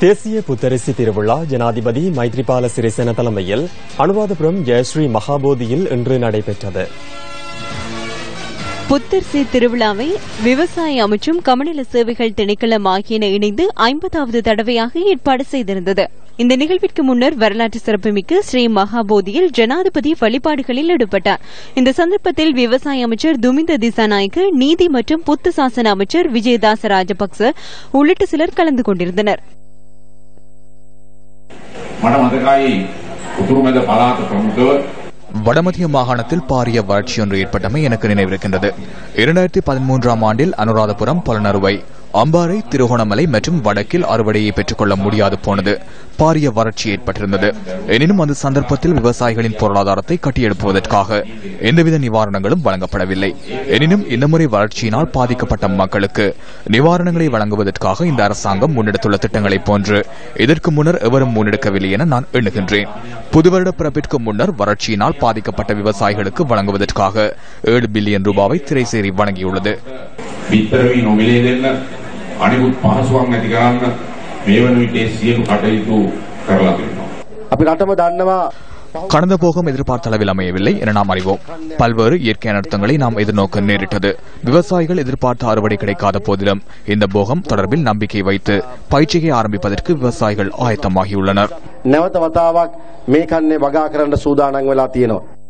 தேசிய புத்தரிசி திருவிழா ஜனாதிபதி மைத்ரிபால சிறிசேன தலைமையில் அனுராதபுரம் ஜெயஸ்ரீ மகாபோதியில் இன்று நடைபெற்றது. புத்தரிசி திருவிழாவை விவசாய அமைச்சும் கமநல சேவைகள் திணைக்களம் ஆகியன இணைந்து 50வது தடவையாக ஏற்பாடு செய்திருந்தது. இந்த நிகழ்விற்கு முன்னர் வரலாற்று சிறப்புமிக்க ஸ்ரீ மகாபோதியில் ஜனாதிபதி வழிபாடுகளில் ஈடுபட்டார். இந்த சந்தர்ப்பத்தில் விவசாய அமைச்சர் துமிந்த திசாநாயக்க, நீதி மற்றும் புத்த சாசன அமைச்சர் விஜயதாச ராஜபக்ச உள்ளிட்ட சிலர் கலந்து கொண்டிருந்தனர். வடமத்திய மாகாணத்தில் பாரிய வறட்சி ஒன்று ஏற்பட்டமை எனக்கு நினைவிருக்கின்றது. 2013ஆம் ஆண்டில் அனுராதபுரம், பொலனறுவை, அம்பாறை, திருகோணமலை மற்றும் வடக்கில் அறுவடையை பெற்றுக் கொள்ள முடியாது போனது. பாரிய வறட்சி ஏற்பட்டிருந்தது. எனினும் அந்த சந்தர்ப்பத்தில் விவசாயிகளின் பொருளாதாரத்தை கட்டியெழுப்புவதற்காக எந்தவித நிவாரணங்களும் வழங்கப்படவில்லை. எனினும் இந்த முறை வறட்சியினால் பாதிக்கப்பட்ட மக்களுக்கு நிவாரணங்களை வழங்குவதற்காக இந்த அரசாங்கம் முன்னெடுத்துள்ள திட்டங்களைப் போன்று இதற்கு முன்னர் எவரும் முன்னெடுக்கவில்லை என நான் எண்ணுகின்றேன். புதுவருட பிறப்பிற்கு முன்னர் வறட்சியினால் பாதிக்கப்பட்ட விவசாயிகளுக்கு வழங்குவதற்காக 7 பில்லியன் ரூபாவை திரைசேரி வழங்கியுள்ளது. අනිකුත් පහසුවක් නැති කරන්න මේ වන විට සියලු කටයුතු කරලා තියෙනවා. අපි රටම දන්නවා கடந்த போகம் எதிர்பார்த்த அளவில் அமையவில்லை என நாம் அறிவோம். பல்வேறு இயற்கை அனர்த்தங்களை நாம் எதிர்நோக்க நேரிட்டது. விவசாயிகள் எதிர்பார்த்த அறுவடை கிடைக்காத போதிலும் இந்த போகம் தொடர்பில் நம்பிக்கை வைத்து பயிற்சியை ஆரம்பிப்பதற்கு விவசாயிகள் ஆயத்தமாகியுள்ளனர். නැවත වතාවක් මේ කන්නේ වගා කරන්න සූදානම් වෙලා තියෙනවා.